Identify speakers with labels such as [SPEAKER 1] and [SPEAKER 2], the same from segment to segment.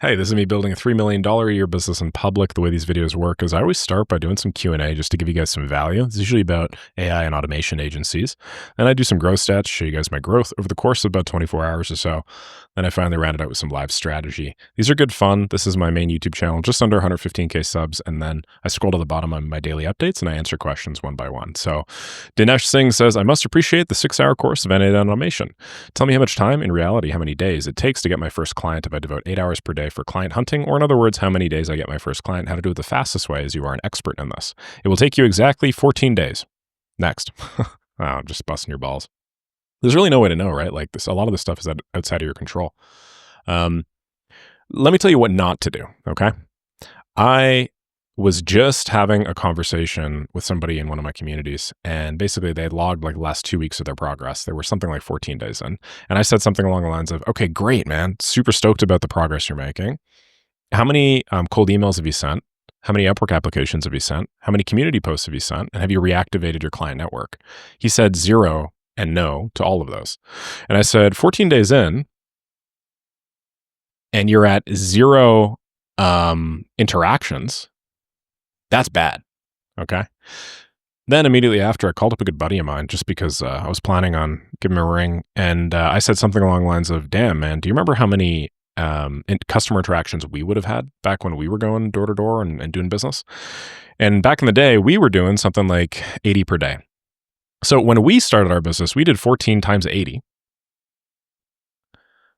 [SPEAKER 1] Hey, this is me building a $3 million a year business in public. The way these videos work is I always start by doing some Q&A just to give you guys some value. It's usually about AI and automation agencies. Then I do some growth stats, show you guys my growth over the course of about 24 hours or so. Then I finally round it out with some live strategy. These are good fun. This is my main YouTube channel, just under 115K subs. And then I scroll to the bottom on my daily updates and I answer questions one by one. So Dinesh Singh says, I must appreciate the 6-hour course of NA automation. Tell me how much time, in reality, how many days it takes to get my first client if I devote 8 hours per day for client hunting, or in other words, how many days I get my first client, how to do it the fastest way as you are an expert in this. It will take you exactly 14 days. Next. Oh, I'm just busting your balls. There's really no way to know, right? Like this, a lot of this stuff is outside of your control. Let me tell you what not to do, okay? I was just having a conversation with somebody in one of my communities, and basically they had logged like the last 2 weeks of their progress. They were something like 14 days in. And I said something along the lines of, okay, great, man. Super stoked about the progress you're making. How many cold emails have you sent? How many Upwork applications have you sent? How many community posts have you sent? And have you reactivated your client network? He said 0 and no to all of those. And I said, 14 days in, and you're at 0 interactions, that's bad, okay? Then immediately after, I called up a good buddy of mine just because I was planning on giving him a ring. And I said something along the lines of, damn, man, do you remember how many customer interactions we would have had back when we were going door to door and doing business? And back in the day, we were doing something like 80 per day. So when we started our business, we did 14 times 80,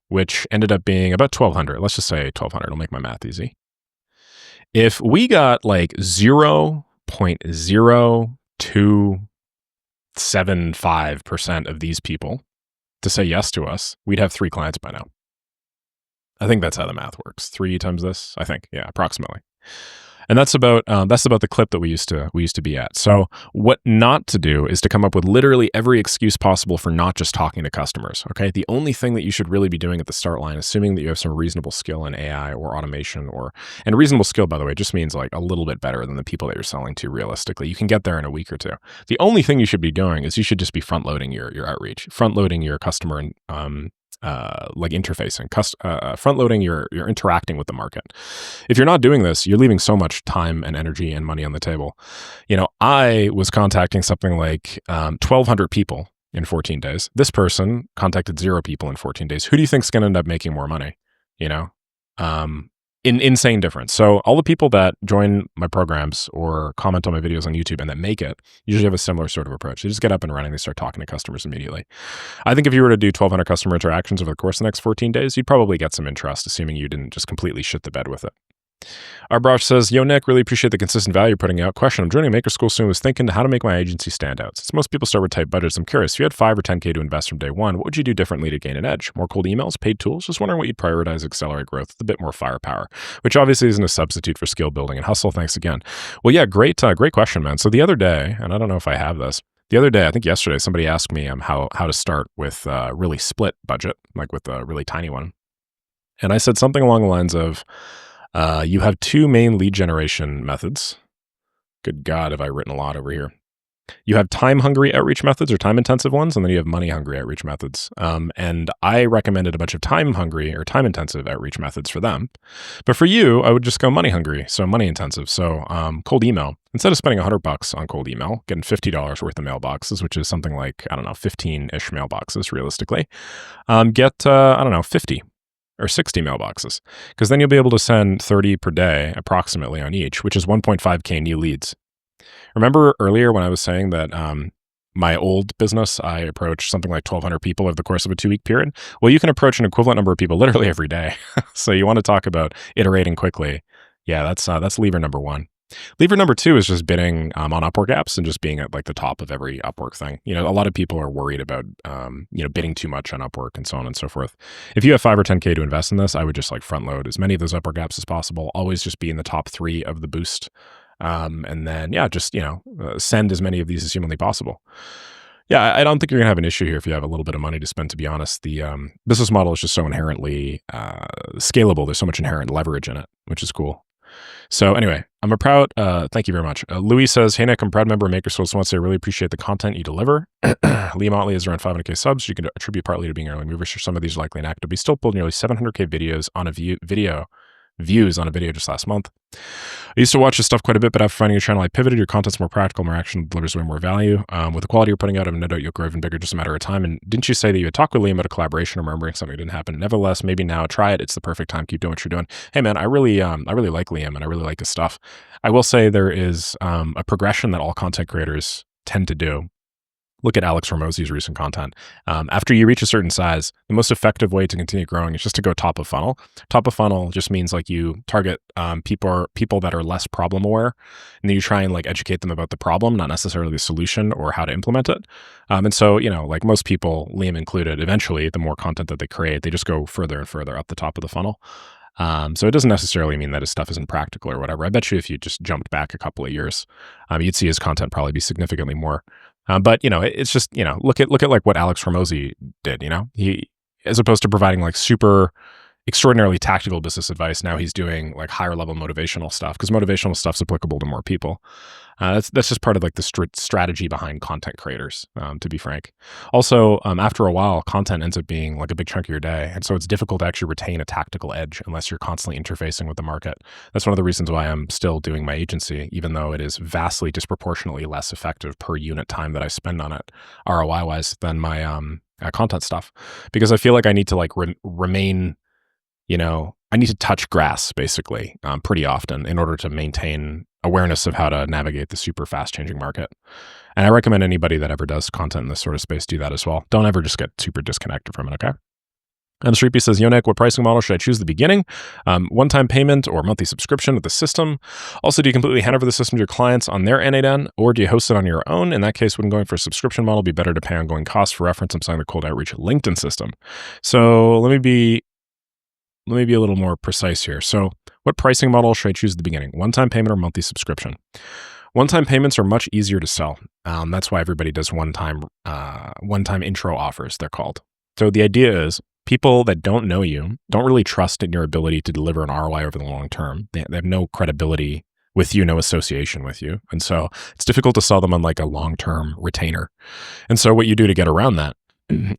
[SPEAKER 1] which ended up being about 1,200. Let's just say 1,200. It'll make my math easy. If we got like 0.0275% of these people to say yes to us, we'd have 3 clients by now. I think that's how the math works. 3 times this, I think. Yeah, approximately. And that's about the clip that we used to be at. So what not to do is to come up with literally every excuse possible for not just talking to customers. Okay, the only thing that you should really be doing at the start line, assuming that you have some reasonable skill in AI or automation, and reasonable skill, by the way, just means like a little bit better than the people that you're selling to. Realistically, you can get there in a week or 2. The only thing you should be doing is you should just be front loading your outreach, front loading your customer and like interfacing, front loading your interacting with the market. If you're not doing this, you're leaving so much time and energy and money on the table. You know, I was contacting something like 1,200 people in 14 days. This person contacted 0 people in 14 days. Who do you think is going to end up making more money? You know, insane difference. So all the people that join my programs or comment on my videos on YouTube and that make it usually have a similar sort of approach. They just get up and running. They start talking to customers immediately. I think if you were to do 1,200 customer interactions over the course of the next 14 days, you'd probably get some interest, assuming you didn't just completely shit the bed with it. Arbrosh says, yo, Nick, really appreciate the consistent value you're putting out. Question, I'm joining Maker School soon, was thinking how to make my agency stand out. Since most people start with tight budgets, I'm curious, if you had 5 or 10K to invest from day one, what would you do differently to gain an edge? More cold emails, paid tools? Just wondering what you'd prioritize to accelerate growth with a bit more firepower, which obviously isn't a substitute for skill building and hustle. Thanks again. Well, yeah, great question, man. So the other day, and I don't know if I have this, the other day, I think yesterday, somebody asked me how to start with a really split budget, like with a really tiny one. And I said something along the lines of, you have 2 main lead generation methods. Good God, have I written a lot over here. You have time-hungry outreach methods or time-intensive ones, and then you have money-hungry outreach methods. And I recommended a bunch of time-hungry or time-intensive outreach methods for them. But for you, I would just go money-hungry, so money-intensive. So cold email. Instead of spending $100 on cold email, getting $50 worth of mailboxes, which is something like, 15-ish mailboxes realistically, get, 50 or 60 mailboxes, because then you'll be able to send 30 per day approximately on each, which is 1.5K new leads. Remember earlier when I was saying that my old business, I approached something like 1,200 people over the course of a 2-week period? Well, you can approach an equivalent number of people literally every day. So you want to talk about iterating quickly. Yeah, that's lever number 1. Lever number 2 is just bidding on Upwork apps and just being at like the top of every Upwork thing. You know, a lot of people are worried about, bidding too much on Upwork and so on and so forth. If you have 5 or 10K to invest in this, I would just like front load as many of those Upwork apps as possible. Always just be in the top 3 of the boost. And then, send as many of these as humanly possible. Yeah, I don't think you're going to have an issue here if you have a little bit of money to spend, to be honest. The business model is just so inherently scalable. There's so much inherent leverage in it, which is cool. So anyway, I'm a proud, thank you very much. Louis says, hey Nick, I'm a proud member of Maker School. So I want to say I really appreciate the content you deliver. Lee Motley is around 500K subs. You can attribute partly to being early movers. For some of these likely inactive. We still pulled nearly 700K videos on a video views on a video just last month. I used to watch this stuff quite a bit, but after finding your channel, I pivoted. Your content's more practical, more action, delivers way more value. With the quality you're putting out, I have no doubt you'll grow even bigger, just a matter of time. And didn't you say that you had talked with Liam about a collaboration or remembering something that didn't happen? Nevertheless, maybe now try it. It's the perfect time. Keep doing what you're doing. Hey man, I really like Liam and I really like his stuff. I will say there is a progression that all content creators tend to do. Look at Alex Ramosi's recent content. After you reach a certain size, the most effective way to continue growing is just to go top of funnel. Top of funnel just means like you target people that are less problem aware, and then you try and like educate them about the problem, not necessarily the solution or how to implement it. And so, you know, like most people, Liam included, eventually the more content that they create, they just go further and further up the top of the funnel. So it doesn't necessarily mean that his stuff isn't practical or whatever. I bet you if you just jumped back a couple of years, you'd see his content probably be significantly more. But you know, it's just, you know, look at like what Alex Ramosi did, you know, he, as opposed to providing like super extraordinarily tactical business advice, now he's doing like higher level motivational stuff because motivational stuff's applicable to more people. That's just part of like the strategy behind content creators, to be frank. Also, after a while, content ends up being like a big chunk of your day. And so it's difficult to actually retain a tactical edge unless you're constantly interfacing with the market. That's one of the reasons why I'm still doing my agency, even though it is vastly disproportionately less effective per unit time that I spend on it, ROI wise, than my content stuff. Because I feel like I need to like remain, you know, I need to touch grass basically pretty often in order to maintain awareness of how to navigate the super fast changing market. And I recommend anybody that ever does content in this sort of space do that as well. Don't ever just get super disconnected from it, okay? And Streepy says, Yonek, what pricing model should I choose at the beginning? One-time payment or monthly subscription with the system? Also, do you completely hand over the system to your clients on their N8N, or do you host it on your own? In that case, when going for a subscription model, it'd be better to pay ongoing costs. For reference, I'm selling the cold outreach LinkedIn system. So let me be a little more precise here. So what pricing model should I choose at the beginning? One-time payment or monthly subscription? One-time payments are much easier to sell. That's why everybody does one-time intro offers, they're called. So the idea is people that don't know you, don't really trust in your ability to deliver an ROI over the long term. They have no credibility with you, no association with you. And so it's difficult to sell them on like a long-term retainer. And so what you do to get around that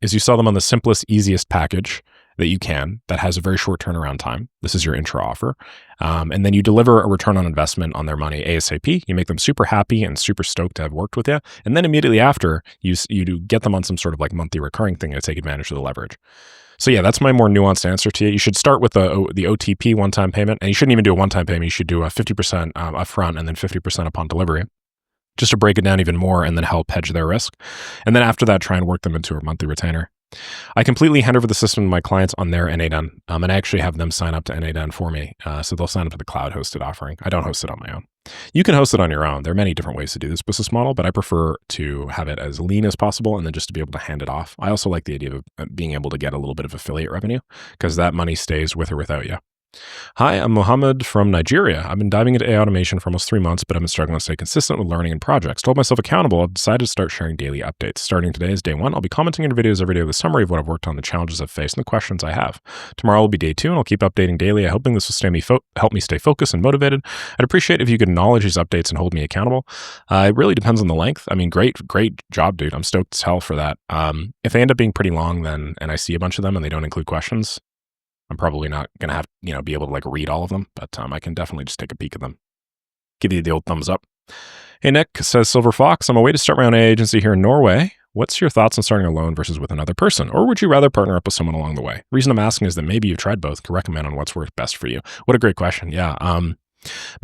[SPEAKER 1] is you sell them on the simplest, easiest package that you can, that has a very short turnaround time. This is your intro offer. And then you deliver a return on investment on their money ASAP. You make them super happy and super stoked to have worked with you. And then immediately after, you do get them on some sort of like monthly recurring thing to take advantage of the leverage. So yeah, that's my more nuanced answer to you. You should start with the OTP, one-time payment. And you shouldn't even do a one-time payment. You should do a 50% upfront and then 50% upon delivery, just to break it down even more and then help hedge their risk. And then after that, try and work them into a monthly retainer. I completely hand over the system to my clients on their N8N, and I actually have them sign up to N8N for me. So they'll sign up to the cloud hosted offering. I don't host it on my own. You can host it on your own. There are many different ways to do this business model, but I prefer to have it as lean as possible and then just to be able to hand it off. I also like the idea of being able to get a little bit of affiliate revenue because that money stays with or without you. Hi, I'm Mohammed from Nigeria. I've been diving into AI automation for almost 3 months, but I've been struggling to stay consistent with learning and projects. To hold myself accountable, I've decided to start sharing daily updates. Starting today is day 1. I'll be commenting in videos every day with a summary of what I've worked on, the challenges I've faced, and the questions I have. Tomorrow will be day 2, and I'll keep updating daily. I'm hoping this will help me stay focused and motivated. I'd appreciate if you could acknowledge these updates and hold me accountable. It really depends on the length. I mean, great job, dude. I'm stoked as hell for that. If they end up being pretty long, then, and I see a bunch of them and they don't include questions, I'm probably not going to have, be able to like read all of them, but I can definitely just take a peek at them. Give you the old thumbs up. Hey, Nick, says Silver Fox, I'm away to start my own AI agency here in Norway. What's your thoughts on starting alone versus with another person? Or would you rather partner up with someone along the way? The reason I'm asking is that maybe you've tried both, can recommend on what's worked best for you. What a great question. Yeah. Man,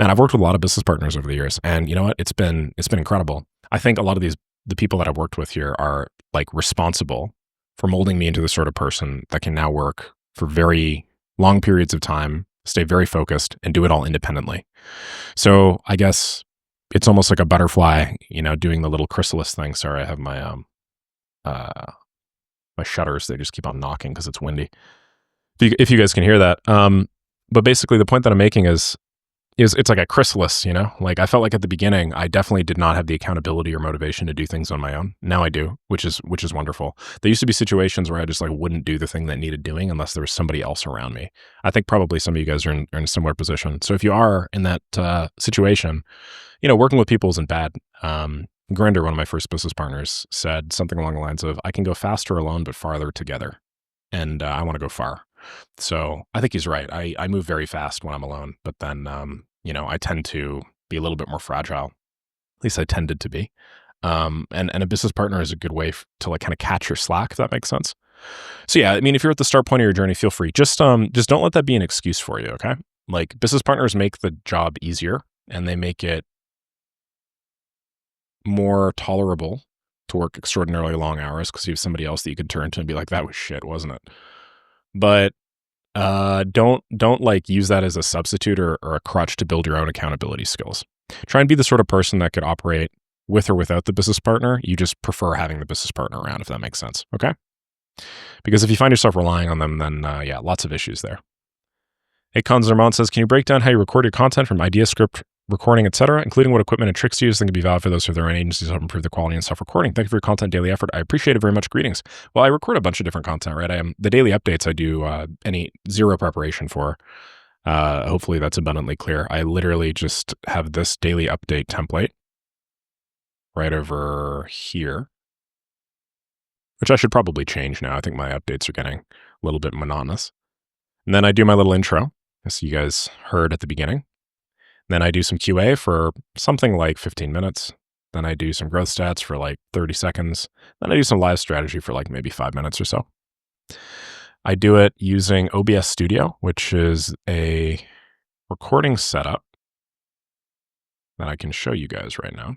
[SPEAKER 1] I've worked with a lot of business partners over the years, and you know what? It's been incredible. I think a lot of the people that I've worked with here are like responsible for molding me into the sort of person that can now work for very long periods of time, stay very focused, and do it all independently. So I guess it's almost like a butterfly, doing the little chrysalis thing. Sorry, I have my my shutters, they just keep on knocking because it's windy. If you guys can hear that. But basically the point that I'm making is it's like a chrysalis, like I felt like at the beginning, I definitely did not have the accountability or motivation to do things on my own. Now I do, which is wonderful. There used to be situations where I just like wouldn't do the thing that needed doing unless there was somebody else around me. I think probably some of you guys are in a similar position. So if you are in that situation, working with people isn't bad. Grinder, one of my first business partners, said something along the lines of, I can go faster alone, but farther together. And I want to go far. So I think he's right. I move very fast when I'm alone, but then, I tend to be a little bit more fragile. At least I tended to be. And a business partner is a good way to like kind of catch your slack, if that makes sense. So yeah, I mean, if you're at the start point of your journey, feel free. Just don't let that be an excuse for you. Okay. Like business partners make the job easier and they make it more tolerable to work extraordinarily long hours because you have somebody else that you can turn to and be like, that was shit, wasn't it? But don't like use that as a substitute or a crutch to build your own accountability skills. Try and be the sort of person that could operate with or without the business partner. You just prefer having the business partner around, if that makes sense. Okay. Because if you find yourself relying on them, then yeah, lots of issues there. Hey, Conzermont says, can you break down how you record your content from idea, script, recording, etc., including what equipment and tricks you use that can be valid for those who have their own agencies to help improve the quality and self-recording? Thank you for your content daily effort. I appreciate it very much. Greetings. Well, I record a bunch of different content, right? The daily updates I do any zero preparation for. Hopefully that's abundantly clear. I literally just have this daily update template right over here, which I should probably change now. I think my updates are getting a little bit monotonous. And then I do my little intro, as you guys heard at the beginning. Then I do some QA for something like 15 minutes. Then I do some growth stats for like 30 seconds. Then I do some live strategy for like maybe 5 minutes or so. I do it using OBS Studio, which is a recording setup that I can show you guys right now,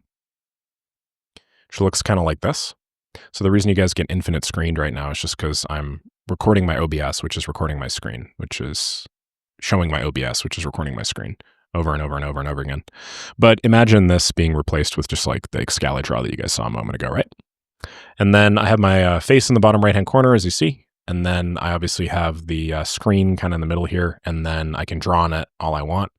[SPEAKER 1] which looks kind of like this. So the reason you guys get infinite screened right now is just because I'm recording my OBS, which is recording my screen, which is showing my OBS, which is recording my screen over and over and over and over again. But imagine this being replaced with just like the Excalibur that you guys saw a moment ago, right? And then I have my face in the bottom right-hand corner, as you see. And then I obviously have the screen kind of in the middle here, and then I can draw on it all I want.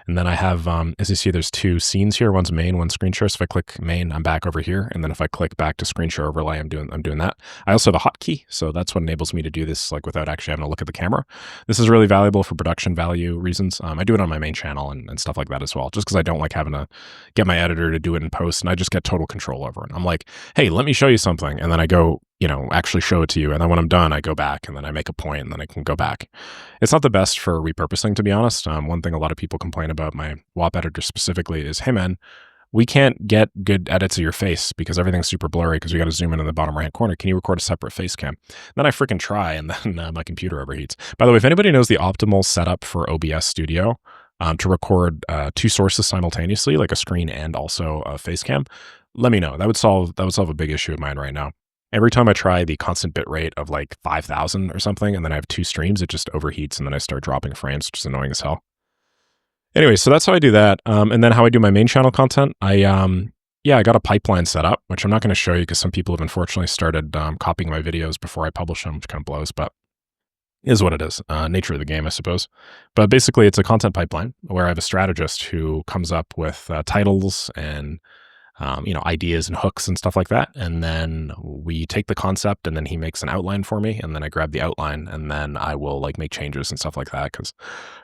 [SPEAKER 1] And then I have, as you see, there's two scenes here. One's main, one's screen share. So if I click main, I'm back over here. And then if I click back to screen share overlay, I'm doing that. I also have a hotkey. So that's what enables me to do this like without actually having to look at the camera. This is really valuable for production value reasons. I do it on my main channel and stuff like that as well, just because I don't like having to get my editor to do it in post, and I just get total control over it. I'm like, hey, let me show you something. And then I go, actually show it to you. And then when I'm done, I go back and then I make a point and then I can go back. It's not the best for repurposing, to be honest. One thing a lot of people complain about my WAP editor specifically is, hey man, we can't get good edits of your face because everything's super blurry because we got to zoom in the bottom right corner. Can you record a separate face cam? Then I freaking try and then my computer overheats. By the way, if anybody knows the optimal setup for OBS Studio to record two sources simultaneously, like a screen and also a face cam, let me know. That would solve a big issue of mine right now. Every time I try the constant bit rate of like 5,000 or something, and then I have two streams, it just overheats and then I start dropping frames, which is annoying as hell. Anyway, so that's how I do that. And then how I do my main channel content, I got a pipeline set up, which I'm not going to show you because some people have unfortunately started copying my videos before I publish them, which kind of blows, but is what it is. Nature of the game, I suppose. But basically, it's a content pipeline where I have a strategist who comes up with titles and ideas and hooks and stuff like that. And then we take the concept and then he makes an outline for me. And then I grab the outline and then I will like make changes and stuff like that. Cause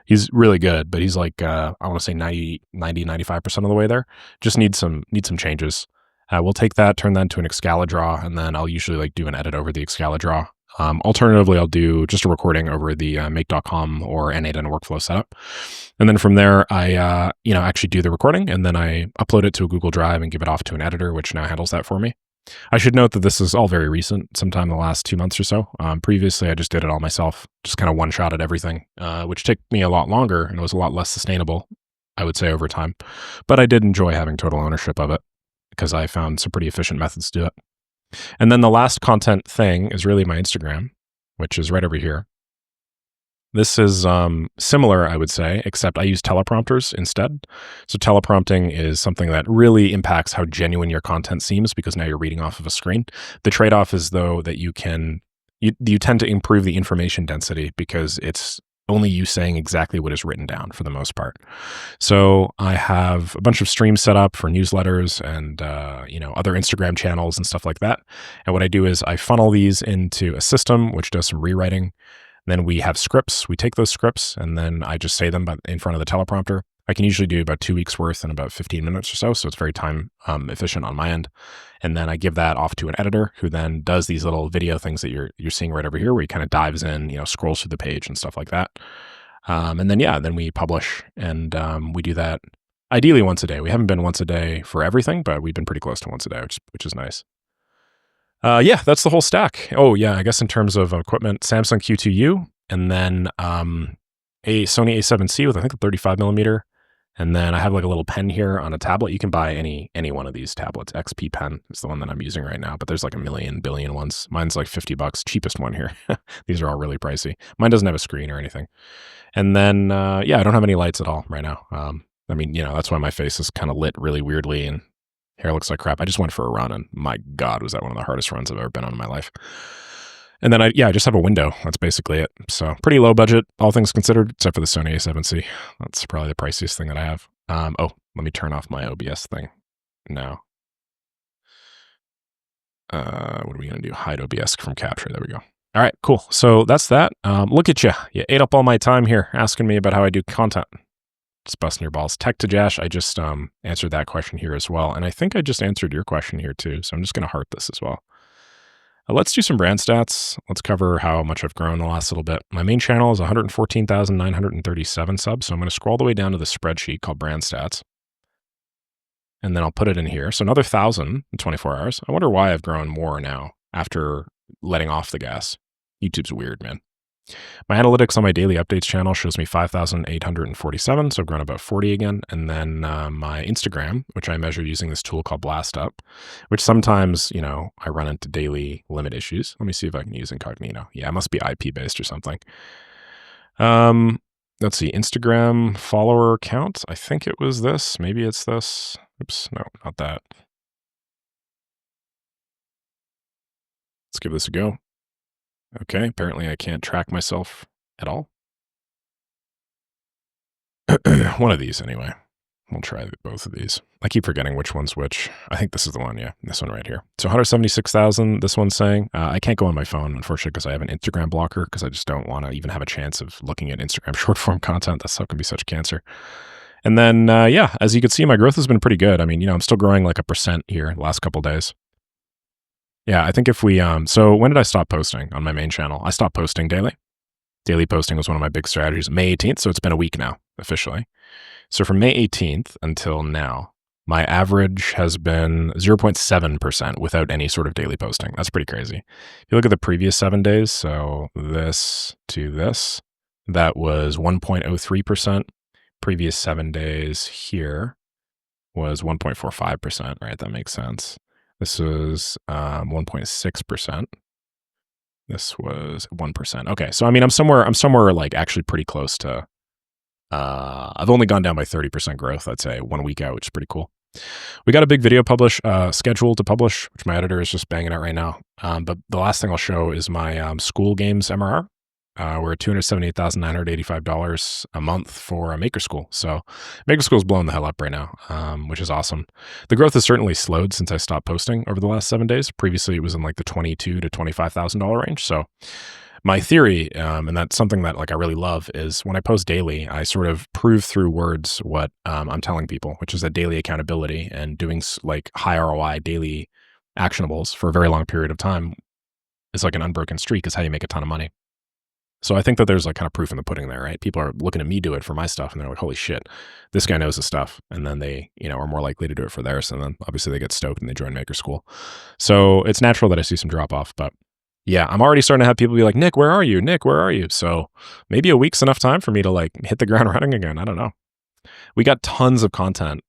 [SPEAKER 1] he's really good, but he's like, I want to say 95% of the way there. Just need some changes. We'll take that, turn that into an Excalibur, and then I'll usually like do an edit over the Excalibur. Alternatively, I'll do just a recording over the make.com or N8N workflow setup. And then from there, I actually do the recording and then I upload it to a Google Drive and give it off to an editor, which now handles that for me. I should note that this is all very recent, sometime in the last 2 months or so. Previously, I just did it all myself, just kind of one shot at everything, which took me a lot longer and was a lot less sustainable, I would say, over time. But I did enjoy having total ownership of it because I found some pretty efficient methods to do it. And then the last content thing is really my Instagram, which is right over here. This is similar, I would say, except I use teleprompters instead. So teleprompting is something that really impacts how genuine your content seems because now you're reading off of a screen. The trade-off is, though, that you tend to improve the information density because it's only you saying exactly what is written down for the most part. So I have a bunch of streams set up for newsletters and, other Instagram channels and stuff like that. And what I do is I funnel these into a system which does some rewriting. Then we have scripts. We take those scripts and then I just say them in front of the teleprompter. I can usually do about 2 weeks worth in about 15 minutes or so. So it's very time efficient on my end. And then I give that off to an editor who then does these little video things that you're seeing right over here, where he kind of dives in, scrolls through the page and stuff like that. And then, then we publish, and we do that ideally once a day. We haven't been once a day for everything, but we've been pretty close to once a day, which is nice. Yeah, that's the whole stack. Oh yeah, I guess in terms of equipment, Samsung Q2U, and then a Sony A7C with I think a 35 millimeter. And then I have like a little pen here on a tablet. You can buy any one of these tablets. XP Pen is the one that I'm using right now, but there's like a billion ones. Mine's like $50, cheapest one here. These are all really pricey. Mine doesn't have a screen or anything. And then, I don't have any lights at all right now. That's why my face is kind of lit really weirdly and hair looks like crap. I just went for a run, and my God, was that one of the hardest runs I've ever been on in my life. And then I just have a window. That's basically it. So pretty low budget, all things considered, except for the Sony A7C. That's probably the priciest thing that I have. Let me turn off my OBS thing now. What are we going to do? Hide OBS from capture. There we go. All right, cool. So that's that. Look at you. You ate up all my time here asking me about how I do content. Just busting your balls. Tech to Jash, I just answered that question here as well. And I think I just answered your question here too. So I'm just going to heart this as well. Let's do some brand stats. Let's cover how much I've grown the last little bit. My main channel is 114,937 subs. So I'm going to scroll the way down to the spreadsheet called brand stats. And then I'll put it in here. So another 1,000 in 24 hours. I wonder why I've grown more now after letting off the gas. YouTube's weird, man. My analytics on my daily updates channel shows me 5,847, so I've grown about 40 again. And then my Instagram, which I measure using this tool called Blast Up, which sometimes, I run into daily limit issues. Let me see if I can use incognito. Yeah, it must be IP based or something. Let's see, Instagram follower count. I think it was this. Maybe it's this. Oops, no, not that. Let's give this a go. Okay, apparently I can't track myself at all. One of these anyway. We'll try both of these. I keep forgetting which one's which. I think this is the one, yeah, this one right here. So 176,000, this one's saying. I can't go on my phone, unfortunately, because I have an Instagram blocker, because I just don't want to even have a chance of looking at Instagram short form content. That stuff can be such cancer. And then, as you can see, my growth has been pretty good. I mean, I'm still growing like 1% here the last couple of days. Yeah, I think if we, so when did I stop posting on my main channel? I stopped posting daily. Daily posting was one of my big strategies. May 18th, so it's been a week now, officially. So from May 18th until now, my average has been 0.7% without any sort of daily posting. That's pretty crazy. If you look at the previous 7 days, so this to this, that was 1.03%. Previous 7 days here was 1.45%, right? That makes sense. This was 1.6%. This was 1%. Okay, so I mean, I'm somewhere like actually pretty close to. I've only gone down by 30% growth, I'd say, 1 week out, which is pretty cool. We got a big video scheduled to publish, which my editor is just banging out right now. But the last thing I'll show is my school games MRR. We're at $278,985 a month for a maker school. So maker school is blowing the hell up right now, which is awesome. The growth has certainly slowed since I stopped posting over the last 7 days. Previously, it was in like the $22,000 to $25,000 range. So my theory, and that's something that like I really love, is when I post daily, I sort of prove through words what I'm telling people, which is that daily accountability and doing like high ROI daily actionables for a very long period of time is like an unbroken streak, is how you make a ton of money. So I think that there's like kind of proof in the pudding there, right? People are looking at me do it for my stuff, and they're like, holy shit, this guy knows his stuff. And then they, are more likely to do it for theirs. And then obviously they get stoked and they join Maker School. So it's natural that I see some drop off, but yeah, I'm already starting to have people be like, Nick, where are you? Nick, where are you? So maybe a week's enough time for me to like hit the ground running again. I don't know. We got tons of content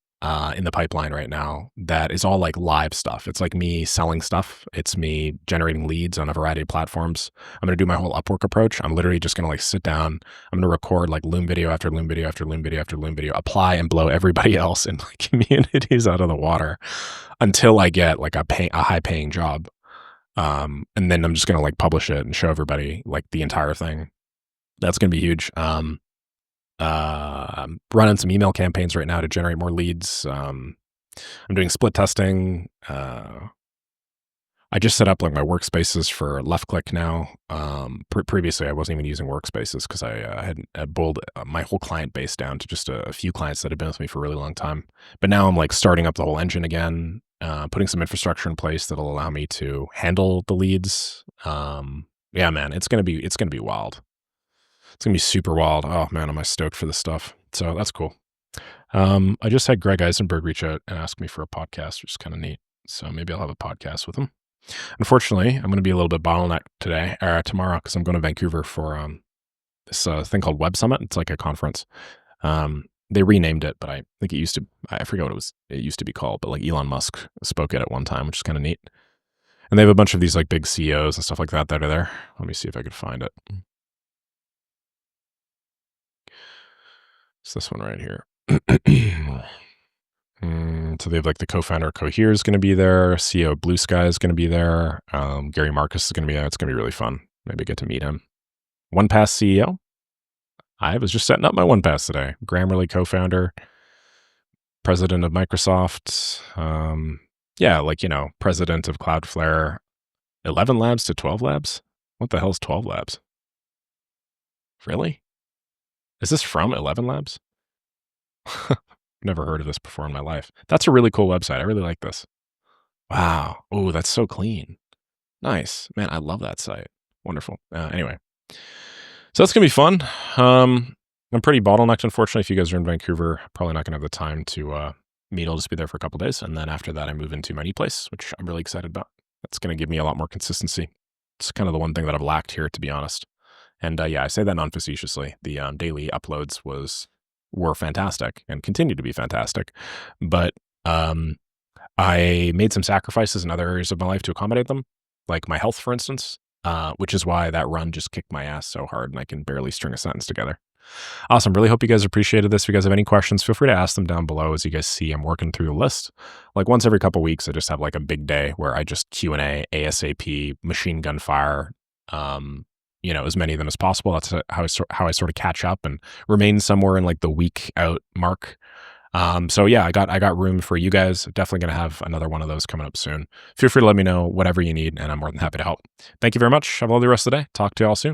[SPEAKER 1] in the pipeline right now that is all like live stuff. It's like me selling stuff. It's me generating leads on a variety of platforms. I'm going to do my whole Upwork approach. I'm literally just going to like sit down. I'm going to record like Loom video after Loom video after Loom video after Loom video, apply and blow everybody else in like communities out of the water until I get like a high paying job. And then I'm just going to like publish it and show everybody like the entire thing. That's going to be huge. I'm running some email campaigns right now to generate more leads. I'm doing split testing. I I just set up like my workspaces for left click now. Previously, I wasn't even using workspaces because I had boiled my whole client base down to just a few clients that had been with me for a really long time. But now I'm like starting up the whole engine again, putting some infrastructure in place that'll allow me to handle the leads. Yeah, man, it's gonna be wild. It's gonna be super wild. Oh man, am I stoked for this stuff? So that's cool. I just had Greg Eisenberg reach out and ask me for a podcast, which is kind of neat. So maybe I'll have a podcast with him. Unfortunately, I'm going to be a little bit bottlenecked today or tomorrow because I'm going to Vancouver for this thing called Web Summit. It's like a conference. They renamed it, but I think it used to. I forget what it was. It used to be called, but like Elon Musk spoke at it one time, which is kind of neat. And they have a bunch of these like big CEOs and stuff like that are there. Let me see if I could find it. It's this one right here. So they have like the co-founder of Cohere is going to be there. CEO of Blue Sky is going to be there. Gary Marcus is going to be there. It's going to be really fun. Maybe get to meet him. OnePass CEO. I was just setting up my OnePass today. Grammarly co-founder, president of Microsoft. Yeah, like, president of Cloudflare. 11 labs to 12 labs? What the hell's 12 labs? Really? Is this from 11 labs? Never heard of this before in my life. That's a really cool website. I really like this. Wow. Oh, that's so clean. Nice. Man, I love that site. Wonderful. Anyway, so that's going to be fun. I'm pretty bottlenecked, unfortunately. If you guys are in Vancouver, probably not going to have the time to meet. I'll just be there for a couple days. And then after that, I move into my new place, which I'm really excited about. That's going to give me a lot more consistency. It's kind of the one thing that I've lacked here, to be honest. And yeah, I say that non-facetiously. The daily uploads were fantastic and continue to be fantastic. But I made some sacrifices in other areas of my life to accommodate them, like my health, for instance, which is why that run just kicked my ass so hard and I can barely string a sentence together. Awesome. Really hope you guys appreciated this. If you guys have any questions, feel free to ask them down below. As you guys see, I'm working through the list. Like once every couple weeks, I just have like a big day where I just Q&A, ASAP, machine gun fire, as many of them as possible. That's how I sort of catch up and remain somewhere in like the week out mark. So yeah, I got room for you guys. Definitely going to have another one of those coming up soon. Feel free to let me know whatever you need, and I'm more than happy to help. Thank you very much. Have a lovely rest of the day. Talk to you all soon.